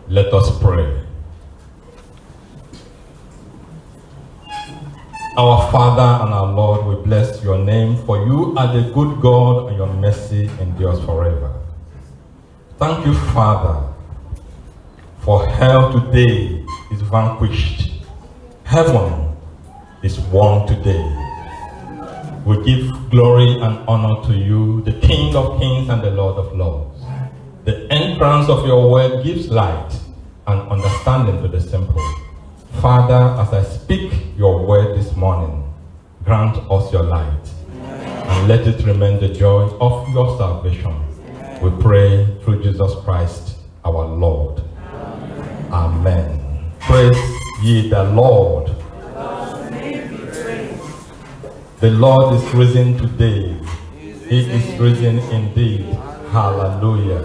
Let us pray. Our Father and our Lord, we bless your name, for you are the good God and your mercy endures forever. Thank you, Father, for hell today is vanquished. Heaven is won today. We give glory and honor to you, the King of kings and the Lord of lords. The entrance of your word gives light and understanding to the simple. Father, as I speak your word this morning, grant us your light and let it remain the joy of your salvation. We pray through Jesus Christ, our Lord. Amen. Praise ye the Lord. The Lord is risen today. He is risen indeed. Hallelujah.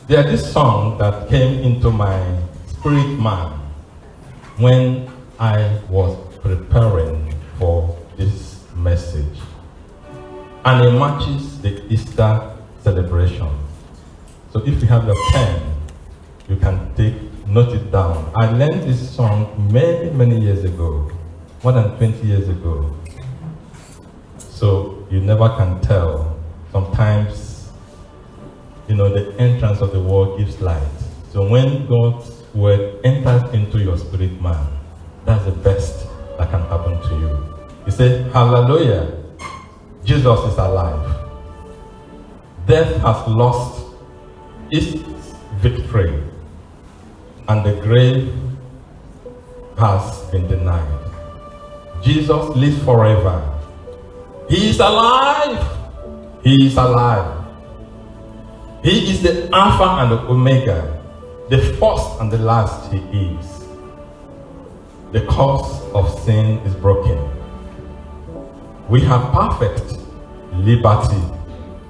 There is this song that came into my spirit man when I was preparing for this message. And it matches the Easter celebration. So if you have your pen, you can note it down. I learned this song many years ago, more than 20 years ago. So you never can tell. Sometimes, the entrance of the word gives light. So when God's word enters into your spirit man, that's the best that can happen to you. You say, hallelujah, Jesus is alive. Death has lost its victory, and the grave has been denied. Jesus lives forever. He is alive. He is alive. He is the Alpha and the Omega. The first and the last he is. The curse of sin is broken. We have perfect liberty.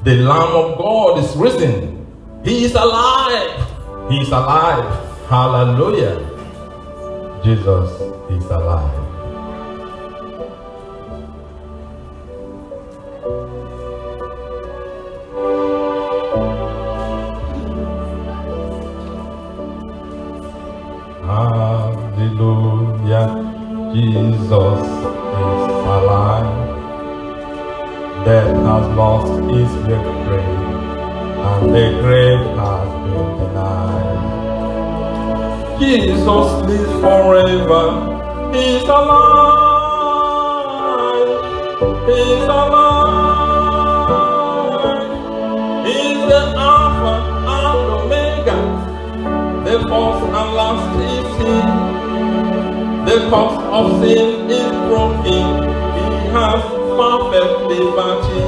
The Lamb of God is risen. He is alive. He is alive. Hallelujah. Jesus is alive. Hallelujah, Jesus is alive. Death has lost its victory, and the grave has been denied. Jesus lives forever. He's alive. He's alive. He's the Alpha and Omega. The first and last is He. The curse of sin is broken. He has perfect liberty.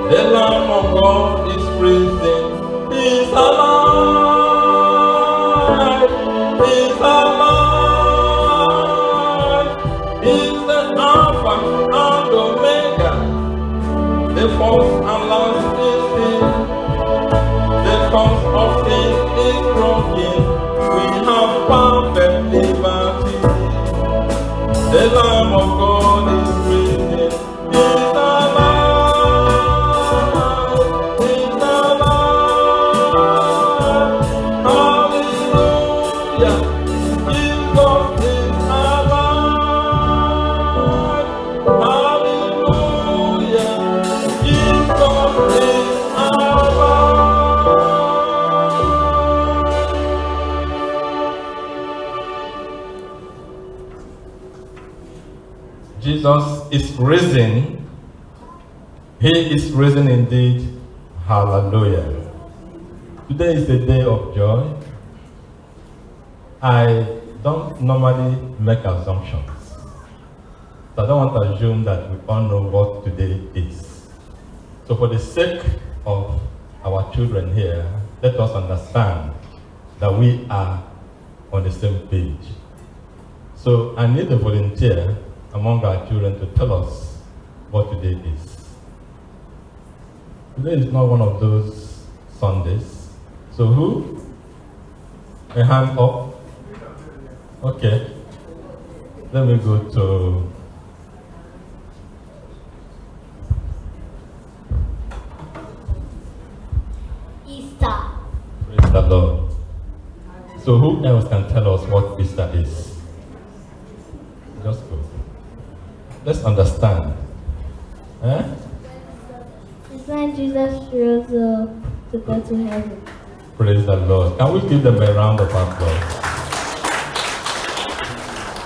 The Lamb of God is risen. He is alive. He is alive. He is the Alpha and Omega. The first and last is He. The curse of sin is broken. We have perfect liberty. The Lamb of God is risen. He's alive. He's alive. Hallelujah. Jesus is alive. Hallelujah. Jesus is alive. Jesus is risen. He is risen indeed. Hallelujah. Today is the day of joy. I don't normally make assumptions. So I don't want to assume that we all know what today is. So for the sake of our children here, let us understand that we are on the same page. So I need a volunteer among our children to tell us what today is. Today is not one of those Sundays. So who? A hand up. Okay. Let me go to Easter. Praise the Lord. So who else can tell us what Easter is? Just go. Let's understand. It's when Jesus rose up to go to heaven. Praise the Lord. Can we give them a round of applause?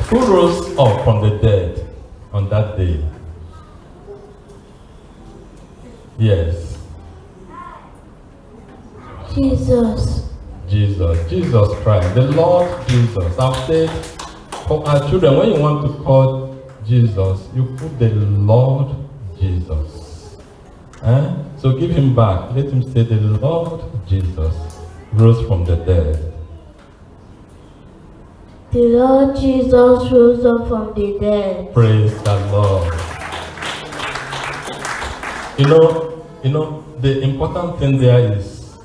Who rose up from the dead on that day? Yes. Jesus. Jesus Christ, the Lord Jesus. I've said for our children, when you want to call Jesus, you put the Lord Jesus. So give him back. Let him say the Lord Jesus rose from the dead. The Lord Jesus rose up from the dead. Praise the Lord. You know, the important thing there is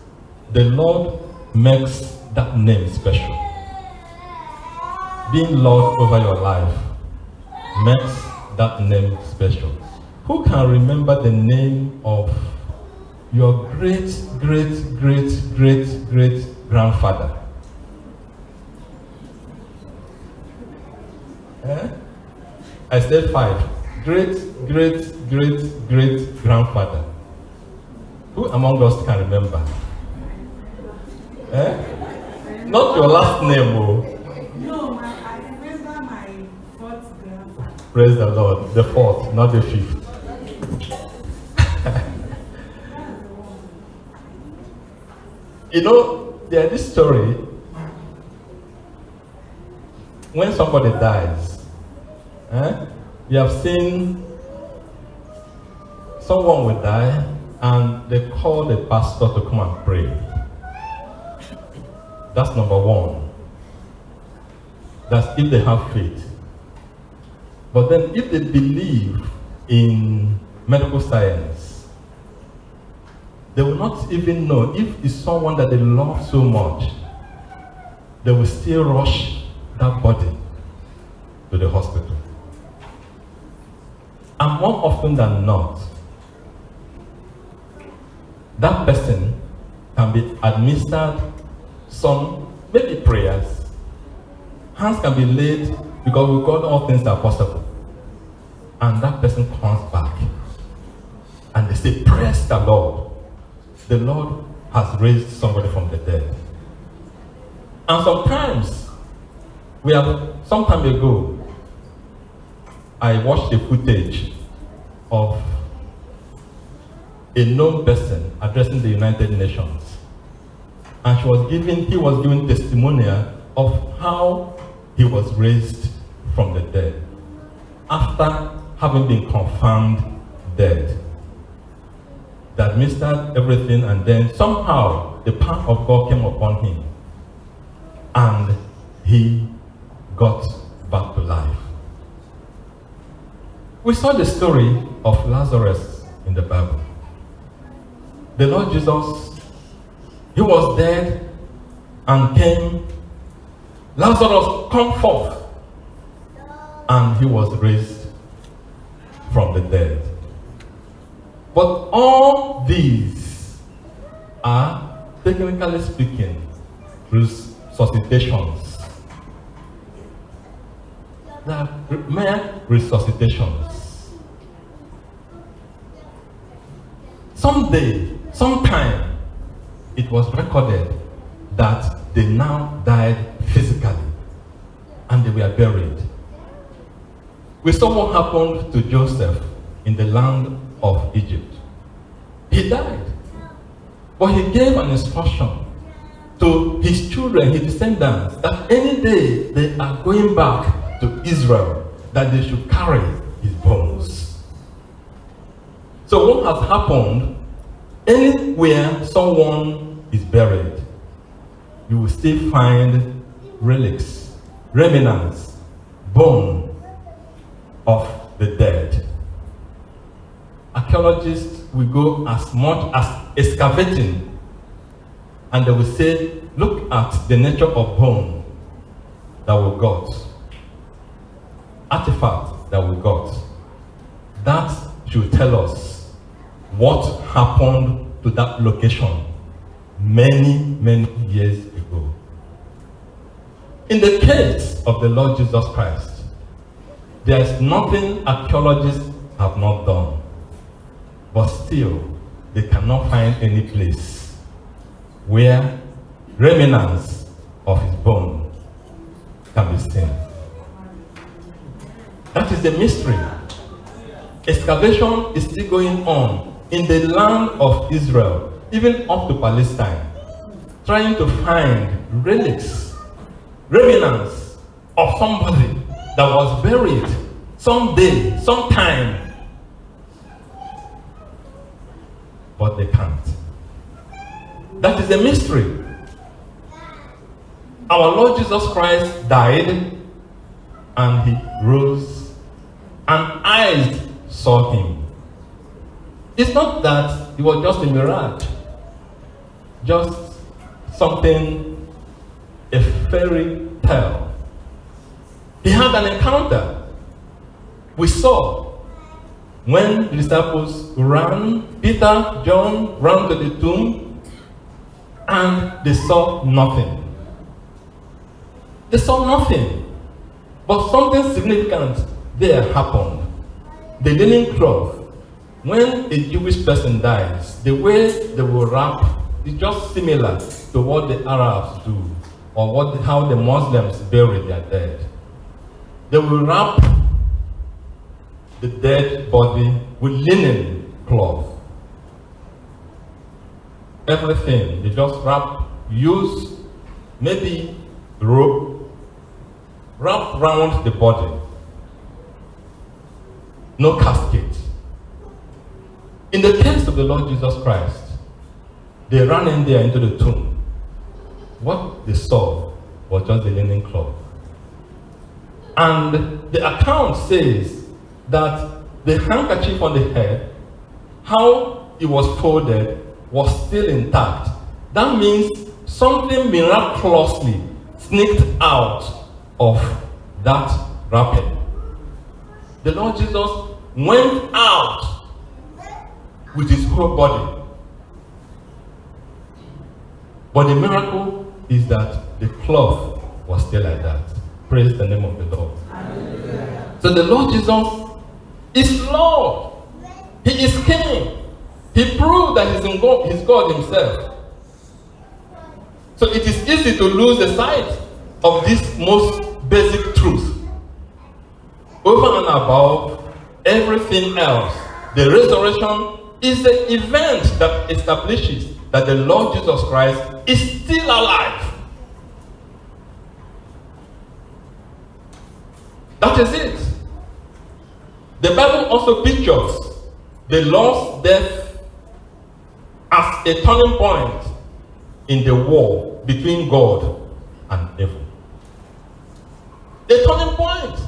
the Lord makes that name special. Being Lord over your life makes that name special. Who can remember the name of your great grandfather? I said 5. Great grandfather. Who among us can remember? Not your last name, No, I remember my 4th grandfather. Praise the Lord. The 4th, not the 5th. You know, there's this story. When somebody dies, you have seen someone will die and they call the pastor to come and pray. That's number 1. That's if they have faith. But then if they believe in medical science, they will not even know if it's someone that they love so much. They will still rush that body to the hospital. And more often than not, that person can be administered some, maybe prayers. Hands can be laid because with God all things are possible. And that person comes back. And they say, praise the Lord. The Lord has raised somebody from the dead. And sometimes, some time ago, I watched a footage of a known person addressing the United Nations. And he was giving testimonial of how he was raised from the dead after having been confirmed dead. They administered everything, and then somehow the power of God came upon him and he got back to life. We saw the story of Lazarus in the Bible. The Lord Jesus, he was dead and came. Lazarus, come forth. And he was raised from the dead. But all these are, technically speaking, resuscitations. They are mere resuscitations. Sometime, it was recorded that they now died physically and they were buried. We saw what happened to Joseph in the land of Egypt. He died. But he gave an instruction to his children, his descendants, that any day they are going back to Israel, that they should carry his bones. So what has happened, anywhere someone is buried, you will still find relics, remnants, bone of the dead. Archaeologists will go as much as excavating, and they will say, look at the nature of bone that we got, artifacts that we got. That should tell us what happened to that location many, many years ago. In the case of the Lord Jesus Christ, there is nothing archaeologists have not done, but still they cannot find any place where remnants of his bone can be seen. That is the mystery. Excavation is still going on in the land of Israel, even up to Palestine, trying to find relics, remnants of somebody that was buried someday, sometime. But they can't. That is a mystery. Our Lord Jesus Christ died and he rose, and eyes saw him. It's not that it was just a mirage, just something, a fairy tale. He had an encounter. We saw when the disciples ran, Peter, John ran to the tomb, and they saw nothing. They saw nothing. But something significant there happened. The linen cloth, when a Jewish person dies, the way they will wrap is just similar to what the Arabs do, or how the Muslims bury their dead. They will wrap the dead body with linen cloth. Everything, they just use maybe rope, wrap around the body. No casket. In the case of the Lord Jesus Christ, they ran in there into the tomb. What they saw was just the linen cloth. And the account says that the handkerchief on the head, how it was folded, was still intact. That means something miraculously sneaked out of that wrapping. The Lord Jesus went out with his whole body. But the miracle is that the cloth was still like that. Praise the name of the Lord. Hallelujah. So the Lord Jesus is Lord. He is King. He proved that he's God himself. So it is easy to lose the sight of this most basic truth. Over and above everything else, the resurrection is the event that establishes that the Lord Jesus Christ is still alive. That is it. The Bible also pictures the Lord's death as a turning point in the war between God and evil. A turning point.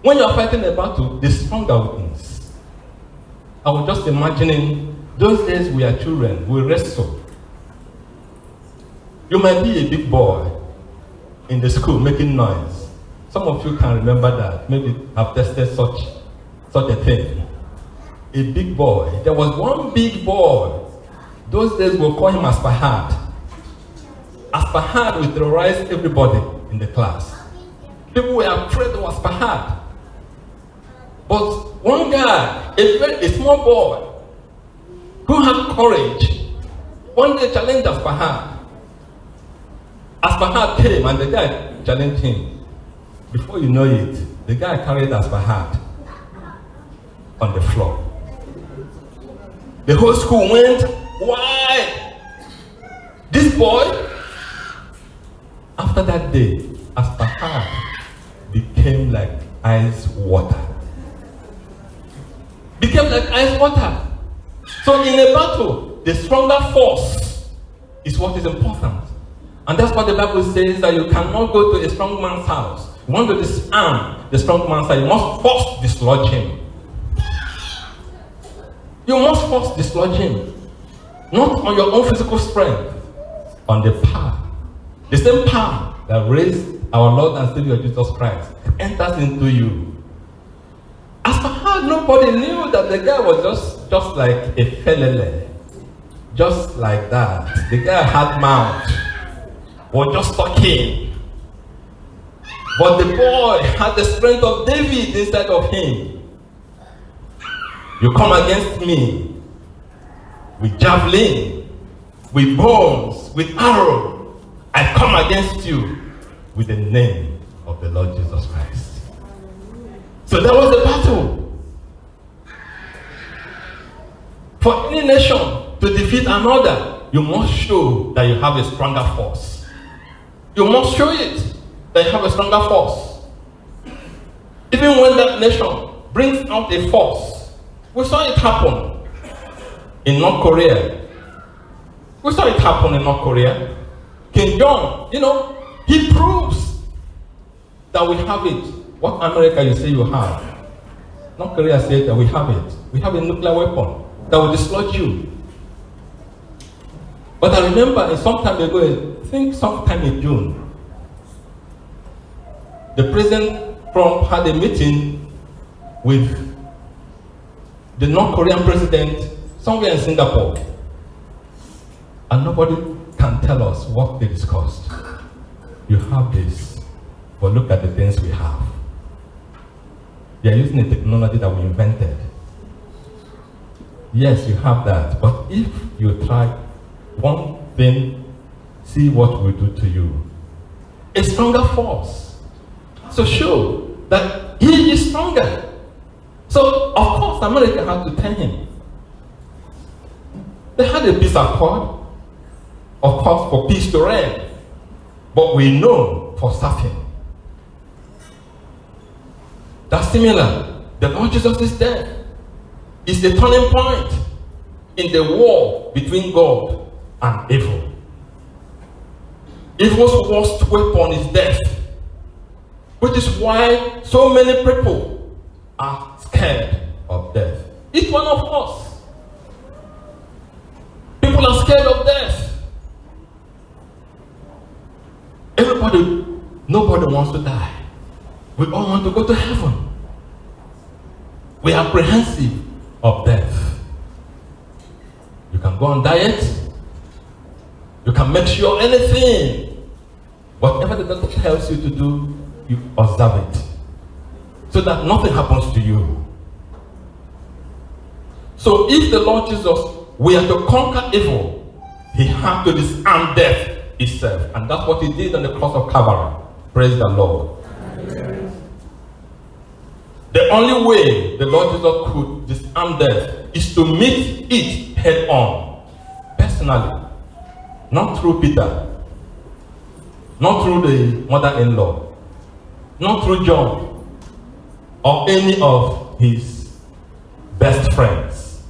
When you are fighting a battle, the stronger wins. I was just imagining those days we are children, we wrestle. You might be a big boy in the school making noise. Some of you can remember that. Maybe have tested such a thing. A big boy. There was one big boy. Those days we'll call him Aspahad. Aspahad will terrorize everybody in the class. People were afraid of Aspahad. But one guy, a small boy, who had courage, one day challenged Aspahad. Aspahad came and the guy challenged him. Before you know it, the guy carried Aspahad on the floor. The whole school went, why? This boy? After that day, Aspahad became like ice water. Became like ice water. So in a battle, the stronger force is what is important. And that's what the Bible says, that you cannot go to a strong man's house. You want to disarm the strong man's house, you must first dislodge him. You must first dislodge him. Not on your own physical strength, on the power. The same power that raised our Lord and Savior Jesus Christ enters into you. As for how nobody knew that the guy was just like a felele. just like that. The guy had mouth, was just talking. But the boy had the strength of David inside of him. You come against me with javelin, with bones, with arrow. I come against you with the name of the Lord Jesus Christ. So that was the battle. For any nation to defeat another, you must show that you have a stronger force. You must show it that you have a stronger force. Even when that nation brings out a force, we saw it happen in North Korea. We saw it happen in North Korea. Kim Jong, he proves that we have it. What America you say you have? North Korea said that we have it. We have a nuclear weapon that will destroy you. But I remember some time ago, I think sometime in June, the President Trump had a meeting with the North Korean president somewhere in Singapore. And nobody can tell us what they discussed. You have this, but look at the things we have. They are using a technology that we invented. Yes, you have that, but if you try one thing, see what we do to you. A stronger force. So show that he is stronger. So, of course, America had to tell him. They had a peace accord, of course, for peace to reign. But we know for certain that's similar. The Lord Jesus is dead. It's the turning point in the war between God and evil. Evil's worst weapon is death, which is why so many people are scared of death. Each one of us. People are scared of death. Nobody wants to die. We all want to go to heaven. We are apprehensive of death. You can go on diet. You can make sure anything. Whatever the doctor tells you to do, you observe it. So that nothing happens to you. So if the Lord Jesus were to conquer evil, he had to disarm death itself. And that's what he did on the cross of Calvary. Praise the Lord. Amen. The only way the Lord Jesus could disarm death is to meet it head on, personally. Not through Peter, not through the mother-in-law, not through John, or any of his best friends.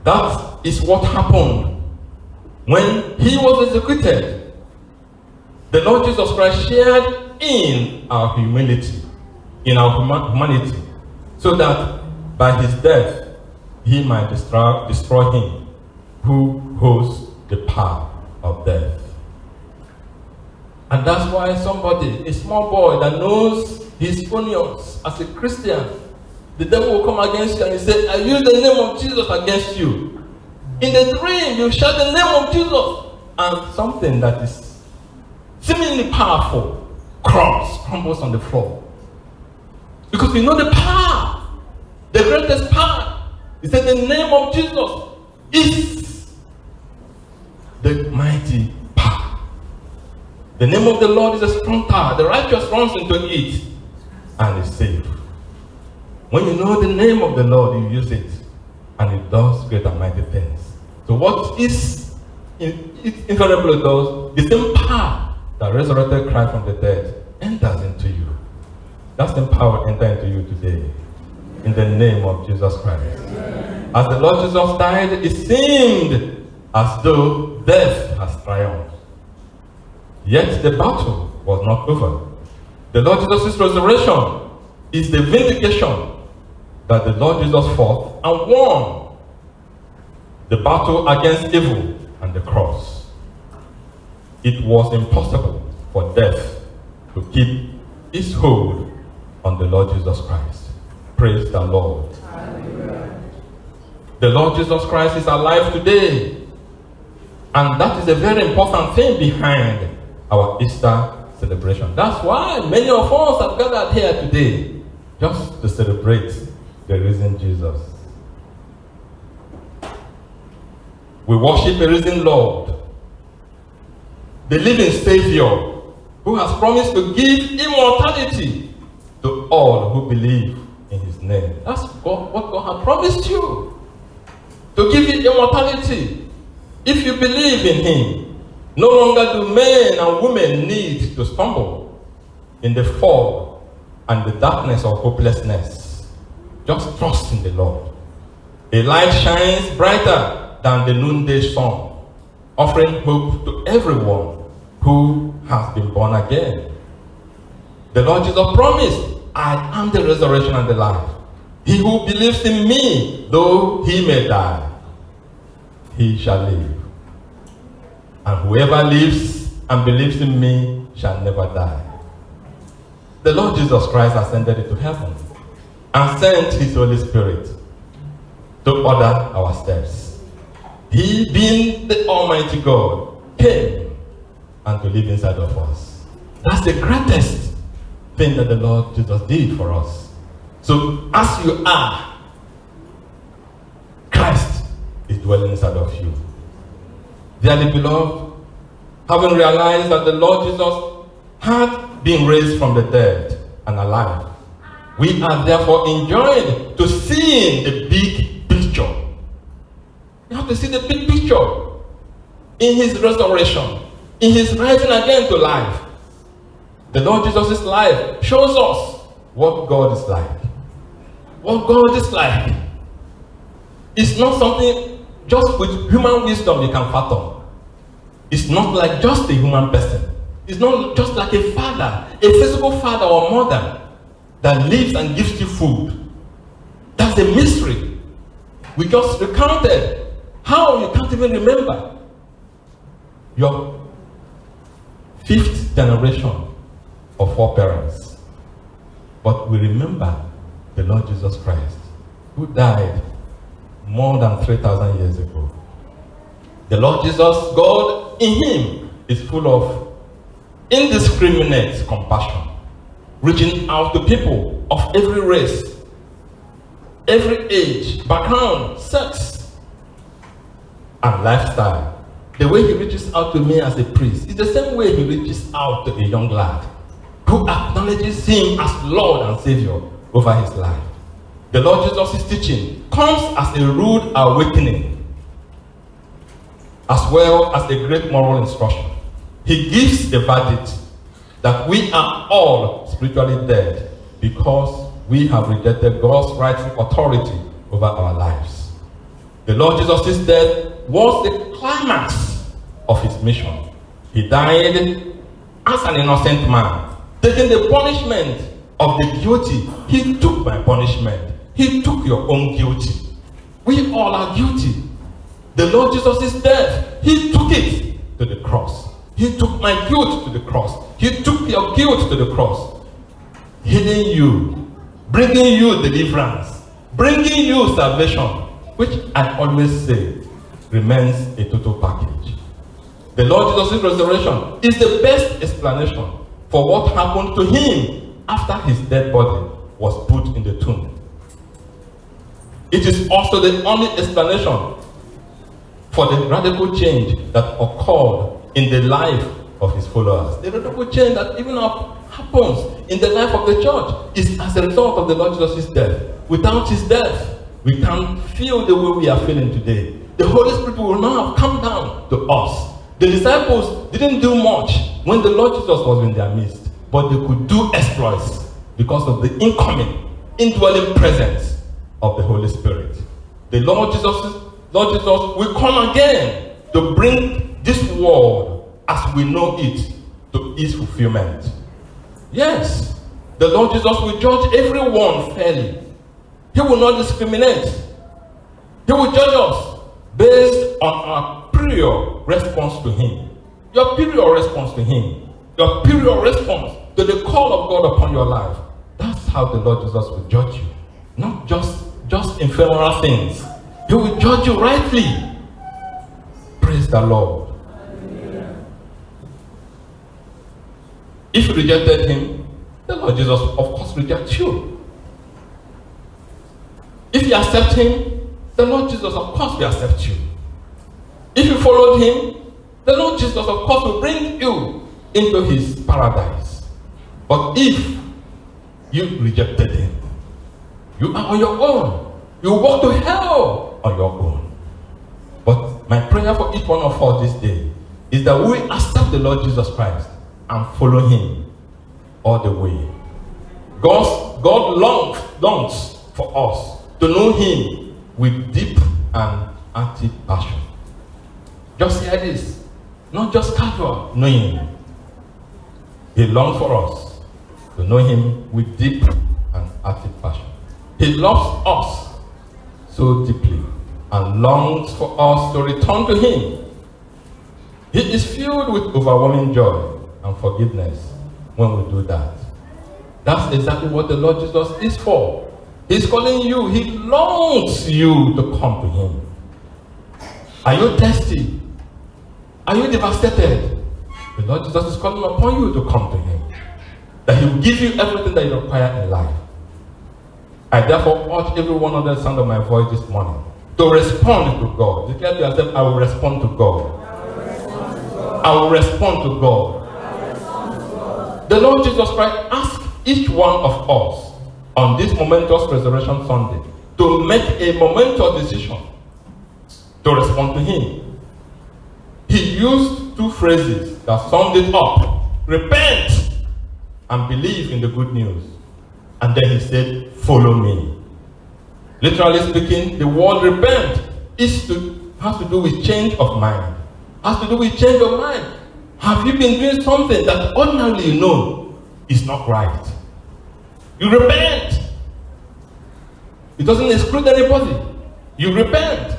That is what happened when he was executed. The Lord Jesus Christ shared in our humility, in our humanity, so that by his death he might destroy him who holds the power of death. And that's why somebody, a small boy that knows his onions as a Christian, the devil will come against you and he say, I use the name of Jesus against you. In the dream, you shout the name of Jesus, and something that is seemingly powerful crumbles on the floor. Because we know the power, the greatest power. He said the name of Jesus is the mighty power. The name of the Lord is a strong tower. The righteous runs into it and is safe. When you know the name of the Lord, you use it and it does great and mighty things. So what is invariably does, the same power that resurrected Christ from the dead enters into you. That same power enter into you today. In the name of Jesus Christ. Amen. As the Lord Jesus died, it seemed as though death has triumphed. Yet the battle was not over. The Lord Jesus' resurrection is the vindication that the Lord Jesus fought and won the battle against evil and the cross. It was impossible for death to keep its hold on the Lord Jesus Christ. Praise the Lord. Hallelujah. The Lord Jesus Christ is alive today. And that is a very important thing behind our Easter celebration. That's why many of us have gathered here today, just to celebrate the risen Jesus. We worship a risen Lord, the living Savior, who has promised to give immortality to all who believe in his name. That's what God has promised you. To give you immortality. If you believe in him, no longer do men and women need to stumble in the fog and the darkness of hopelessness. Just trust in the Lord. A light shines brighter than the noonday sun, offering hope to everyone who has been born again. The Lord Jesus promised, I am the resurrection and the life. He who believes in me, though he may die, he shall live. And whoever lives and believes in me shall never die. The Lord Jesus Christ ascended into heaven and sent his Holy Spirit to order our steps. He, being the Almighty God, came and to live inside of us. That's the greatest thing that the Lord Jesus did for us. So as you are, Christ is dwelling inside of you. Dearly beloved, having realized that the Lord Jesus had been raised from the dead and alive, we are therefore enjoined to see the big picture. You have to see the big picture in his resurrection, in his rising again to life. The Lord Jesus' life shows us what God is like. What God is like. It's not something just with human wisdom you can fathom. It's not like just a human person. It's not just like a father, a physical father or mother that lives and gives you food. That's a mystery. We just recounted how you can't even remember your 5th generation of 4 parents. But we remember the Lord Jesus Christ, who died more than 3,000 years ago. The Lord Jesus, God in him, is full of indiscriminate compassion, reaching out to people of every race, every age, background, sex, and lifestyle. The way he reaches out to me as a priest is the same way he reaches out to a young lad who acknowledges him as Lord and Savior over his life. The Lord Jesus' teaching comes as a rude awakening, as well as a great moral instruction. He gives the verdict that we are all spiritually dead because we have rejected God's rightful authority over our lives. The Lord Jesus' death was the climax of his mission. He died as an innocent man, taking the punishment of the guilty. He took my punishment. He took your own guilty. We all are guilty. The Lord Jesus' death, he took it to the cross. He took my guilt to the cross. He took your guilt to the cross. Healing you, bringing you deliverance, bringing you salvation, which I always say remains a total package. The Lord Jesus' resurrection is the best explanation for what happened to him after his dead body was put in the tomb. It is also the only explanation for the radical change that occurred in the life of his followers. The radical change that even happens in the life of the church is as a result of the Lord Jesus' death. Without his death, we can't feel the way we are feeling today. The Holy Spirit will not have come down to us. The disciples didn't do much when the Lord Jesus was in their midst, but they could do exploits because of the incoming, indwelling presence of the Holy Spirit. The Lord Jesus will come again to bring this world as we know it to its fulfillment. Yes, the Lord Jesus will judge everyone fairly. He will not discriminate. He will judge us based on our prior response to him. Your prior response to him. Your prior response to the call of God upon your life. That's how the Lord Jesus will judge you. Not just ephemeral things. He will judge you rightly. Praise the Lord. If you rejected him, the Lord Jesus, of course, rejects you. If you accept him, the Lord Jesus, of course, will accept you. If you followed him, the Lord Jesus, of course, will bring you into his paradise. But if you rejected him, you are on your own. You walk to hell on your own. But my prayer for each one of us this day is that we accept the Lord Jesus Christ and follow him all the way. God longs for us to know him with deep and active passion. Just hear this, not just casual knowing him. He longs for us to know him with deep and active passion. He loves us so deeply and longs for us to return to him. He is filled with overwhelming joy and forgiveness when we do that. That's exactly what the Lord Jesus is for. He's calling you. He longs you to come to him. Are you thirsty? Are you devastated? The Lord Jesus is calling upon you to come to him. That he will give you everything that you require in life. I therefore urge everyone under the sound of my voice this morning to respond to God. Declare to yourself, I will respond to God. I will respond to God. The Lord Jesus Christ asked each one of us on this momentous Resurrection Sunday to make a momentous decision to respond to him. He used two phrases that summed it up: repent and believe in the good news. And then he said, follow me. Literally speaking, the word repent has to do with change of mind. Has to do with change of mind. Have you been doing something that ordinarily you know is not right? You repent. It doesn't exclude anybody. You repent.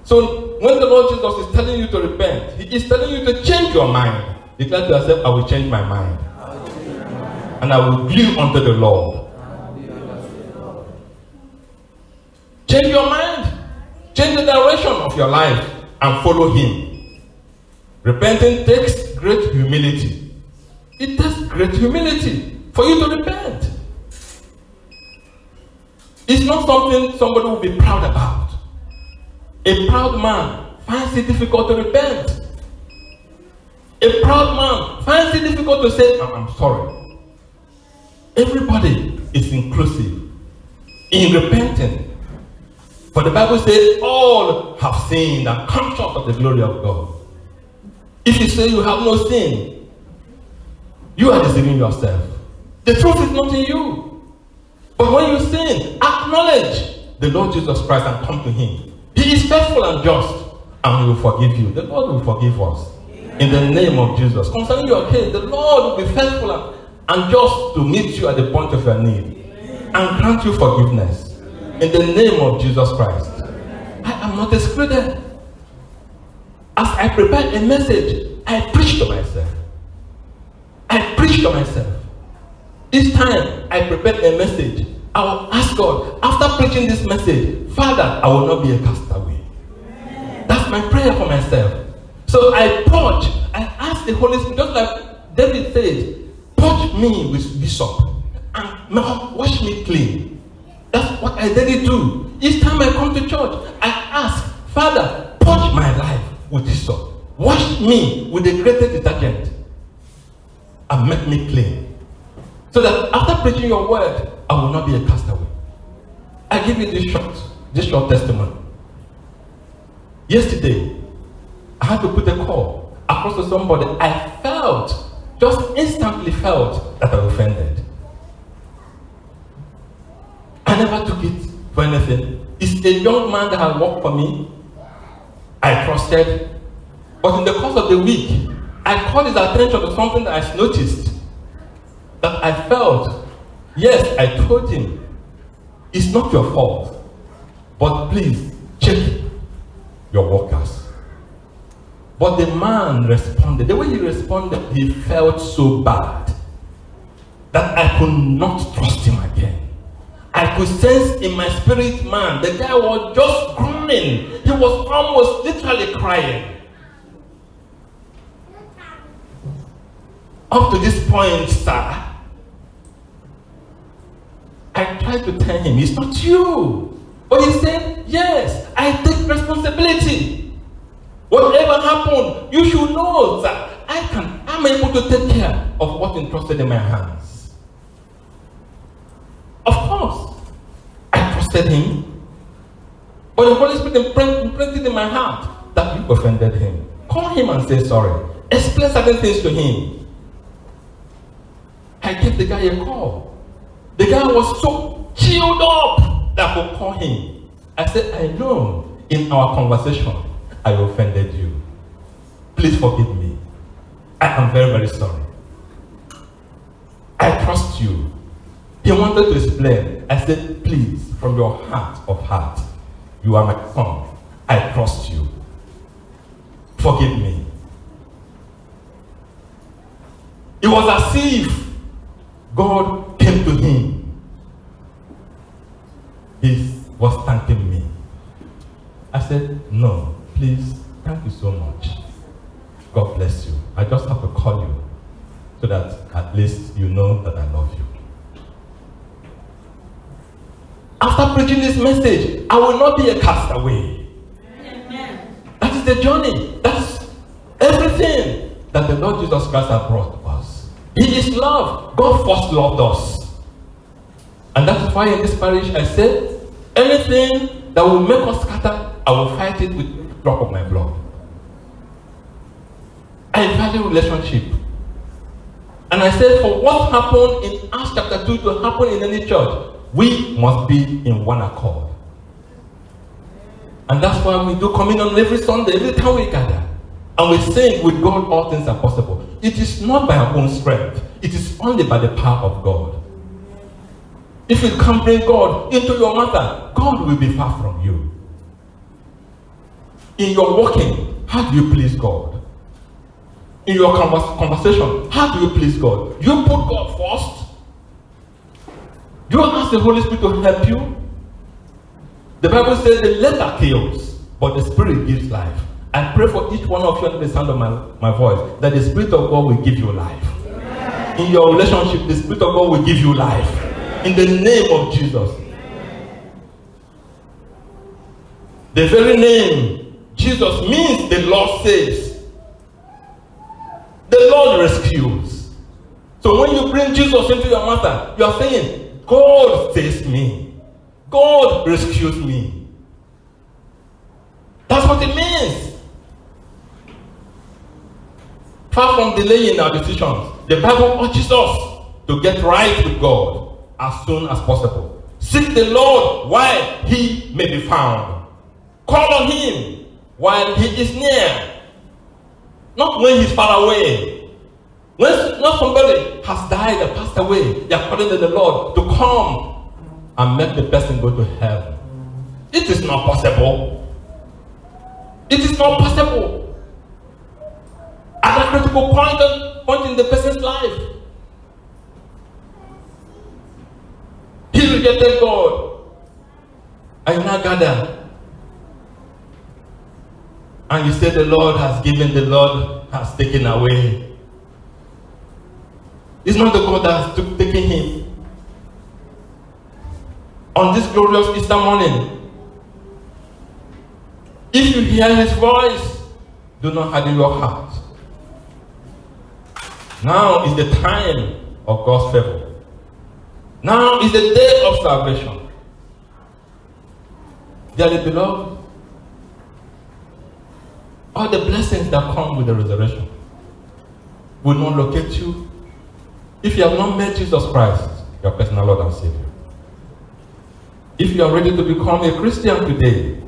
So when the Lord Jesus is telling you to repent, he is telling you to change your mind. Declare to yourself, I will change my mind. And I will glue unto the Lord. Change your mind. Change the direction of your life and follow him. Repenting takes great humility. It takes great humility for you to repent. It's not something somebody will be proud about. A proud man finds it difficult to repent. A proud man finds it difficult to say, I'm sorry. Everybody is inclusive in repenting. For the Bible says, all have sinned and come short of the glory of God. If you say you have no sin, you are deceiving yourself. The truth is not in you. But when you sin, acknowledge the Lord Jesus Christ and come to him. He is faithful and just, and he will forgive you. The Lord will forgive us. In the name of Jesus. Concerning your case, the Lord will be faithful and just to meet you at the point of your need and grant you forgiveness. In the name of Jesus Christ. I am not excluded. As I prepare a message, I preach to myself. I preach to myself. Each time I prepare a message, I will ask God, after preaching this message, Father, I will not be a castaway. That's my prayer for myself. So I purge. I ask the Holy Spirit, just like David said, purge me with hyssop and wash me clean. That's what I daily do. Each time I come to church, I ask, Father, purge my life with hyssop. Wash me with the greatest detergent and make me clean. So that after preaching your word, I will not be a castaway. I give you this short testimony. Yesterday, I had to put a call across to somebody. I just instantly felt that I offended. I never took it for anything. It's a young man that had worked for me. I trusted. But in the course of the week, I called his attention to something that I noticed. That I felt, yes, I told him, it's not your fault. But please, check your workers. But the man responded. The way he responded, he felt so bad that I could not trust him again. I I could sense in my spirit, man, the guy was just groaning. He was almost literally crying. Up to this point, sir, I tried to tell him, it's not you. But he said, yes, I take responsibility. Whatever happened, you should know that I'm able to take care of what entrusted in my hands. Of course, I trusted him. But the Holy Spirit imprinted in my heart that you offended him. Call him and say sorry. Explain certain things to him. I gave the guy a call. The guy was so chilled up that I could call him. I said, I know in our conversation I offended you. Please forgive me. I am very, very sorry. I trust you. He wanted to explain. I said, please, from your heart of heart, you are my son. I trust you. Forgive me. It was as if God came to him. He was thanking me. I said, no, please, thank you so much. God bless you. I just have to call you so that at least you know that I love you. After preaching this message, I will not be a castaway. Amen. That is the journey. That's everything that the Lord Jesus Christ has brought us. He is love. God first loved us. And that is why in this parish I said, anything that will make us scatter, I will fight it with a drop of my blood. I value relationship. And I said, for what happened in Acts chapter 2 to happen in any church, we must be in one accord. And that's why we do communion every Sunday, every time we gather. And we sing, with God all things are possible. It is not by our own strength. It is only by the power of God. If you can't bring God into your matter, God will be far from you. In your walking, how do you please God? In your conversation, how do you please God? You put God first. Do you ask the Holy Spirit to help you? The Bible says the letter kills, but the Spirit gives life. I pray for each one of you under the sound of my voice that the Spirit of God will give you life. Amen. In your relationship, the Spirit of God will give you life. Amen. In the name of Jesus. Amen. The very name Jesus means the Lord saves. The Lord rescues. So when you bring Jesus into your matter, you are saying, God saves me. God rescues me. That's what it means. Far from delaying our decisions, the Bible urges us to get right with God as soon as possible. Seek the Lord while he may be found. Call on him while he is near. Not when he's far away. When not somebody has died or passed away, they are calling to the Lord to come and make the person go to heaven. It is not possible. It is not possible. At a critical point in the person's life, he rejected God. And you now gather. And you say the Lord has given, the Lord has taken away. It's not the God that has taken him. On this glorious Easter morning, if you hear his voice, do not harden your heart. Now is the time of God's favor. Now is the day of salvation. Dearly beloved, all the blessings that come with the resurrection will not locate you if you have not met Jesus Christ, your personal Lord and Savior. If you are ready to become a Christian today,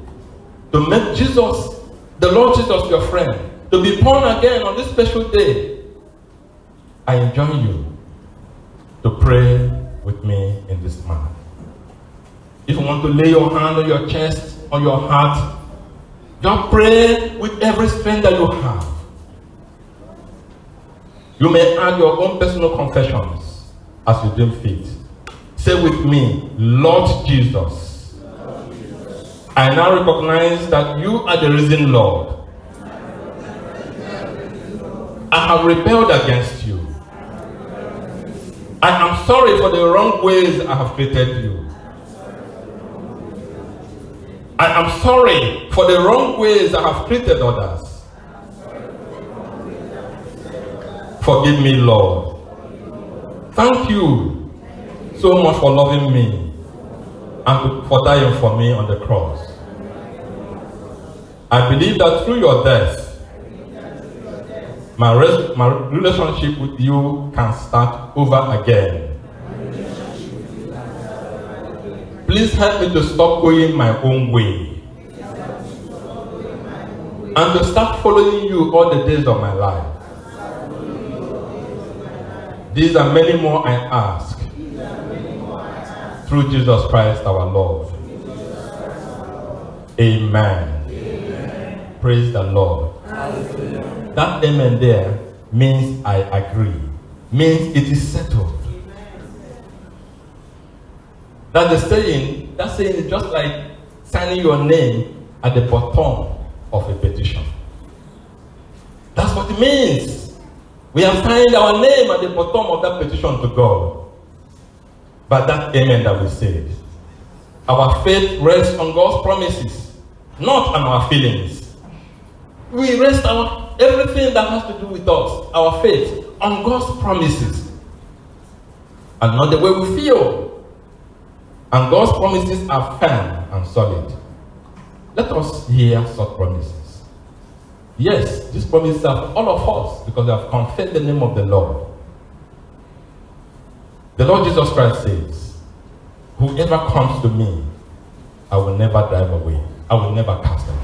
to make Jesus, the Lord Jesus, your friend, to be born again on this special day, I enjoin you to pray with me in this manner. If you want to lay your hand on your chest, on your heart, just pray with every strength that you have. You may add your own personal confessions as you deem fit. Say with me, Lord Jesus. I now recognize that you are the risen Lord. I have rebelled against you. I am sorry for the wrong ways I have treated you. I am sorry for the wrong ways I have treated others. Forgive me, Lord. Thank you so much for loving me and for dying for me on the cross. I believe that through your death, my relationship with you can start over again. Please help me to stop going my own way and to start following you all the days of my life. These are many more I ask through Jesus Christ our Lord. Amen. Praise the Lord. That amen there means I agree, means it is settled. That saying is just like signing your name at the bottom of a petition. That's what it means. We have signed our name at the bottom of that petition to God. But that amen that we said, our faith rests on God's promises, not on our feelings. We rest everything that has to do with us, our faith, on God's promises, and not the way we feel. And God's promises are firm and solid. Let us hear such promises. Yes, these promises are for all of us because they have confessed the name of the Lord. The Lord Jesus Christ says, whoever comes to me, I will never drive away. I will never cast away.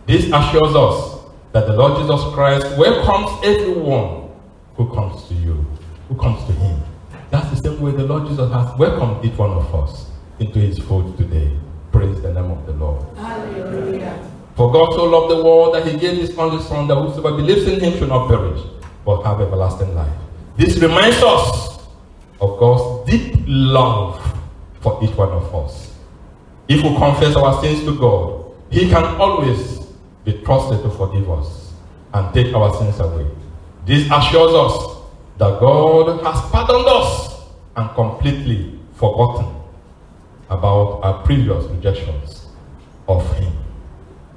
This assures us that the Lord Jesus Christ welcomes everyone who comes to you, who comes to him. That's the same way the Lord Jesus has welcomed each one of us into his fold today. Praise the name of the Lord. Hallelujah. For God so loved the world that he gave his only Son, that whosoever believes in him should not perish, but have everlasting life. This reminds us of God's deep love for each one of us. If we confess our sins to God, he can always be trusted to forgive us and take our sins away. This assures us that God has pardoned us and completely forgotten about our previous rejections of him.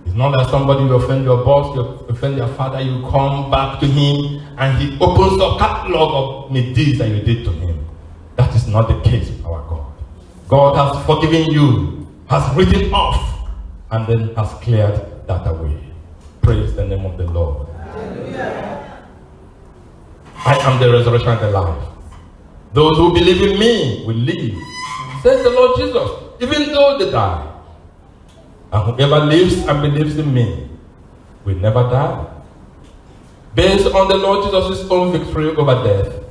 It's not like somebody you offend your boss, you offend your father, you come back to him and he opens the catalog of misdeeds that you did to him. That is not the case with our God. God has forgiven you, has written off, and then has cleared that away. Praise the name of the Lord. Hallelujah. I am the resurrection and the life. Those who believe in me will live, says the Lord Jesus, even though they die. And whoever lives and believes in me will never die. Based on the Lord Jesus' own victory over death,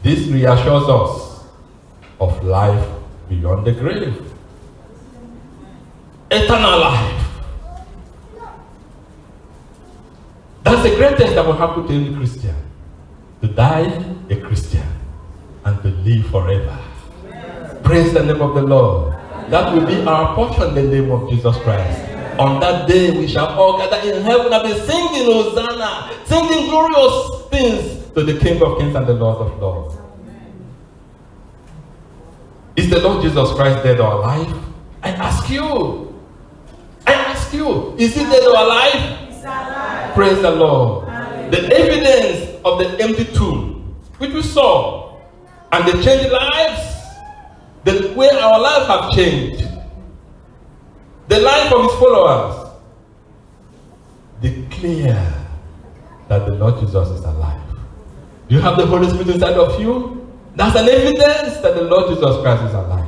this reassures us of life beyond the grave. Eternal life. That's the greatest that will happen to any Christian. To die a Christian and to live forever. Amen. Praise the name of the Lord. That will be our portion in the name of Jesus Christ. Amen. On that day we shall all gather in heaven and be singing Hosanna, singing glorious things to the King of Kings and the Lord of Lords. Amen. Is the Lord Jesus Christ dead or alive? I ask you. Is he dead or alive? He's alive. Praise the Lord. Amen. The evidence of the empty tomb, which we saw, and the changed lives, the way our lives have changed, the life of his followers, declare that the Lord Jesus is alive. Do you have the Holy Spirit inside of you? That's an evidence that the Lord Jesus Christ is alive.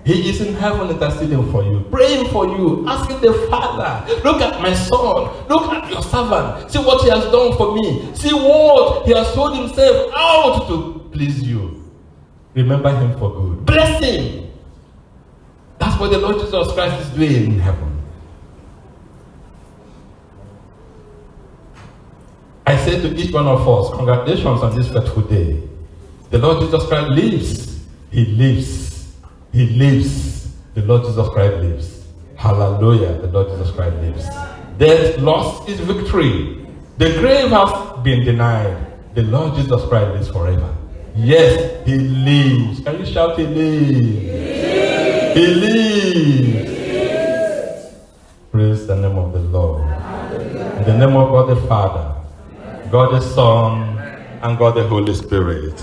He is in heaven interceding for you, praying for you, asking the Father, look at my son, look at your servant, see what he has done for me, see what he has sold himself out to please you. Remember him for good. Bless him. That's what the Lord Jesus Christ is doing in heaven. I say to each one of us, congratulations on this faithful day. The Lord Jesus Christ lives. He lives. He lives. The Lord Jesus Christ lives. Hallelujah. The Lord Jesus Christ lives. Death lost its victory. The grave has been denied. The Lord Jesus Christ lives forever. Yes, He lives. Can you shout, He lives? He lives. Praise the name of the Lord. In the name of God the Father, God the Son, and God the Holy Spirit.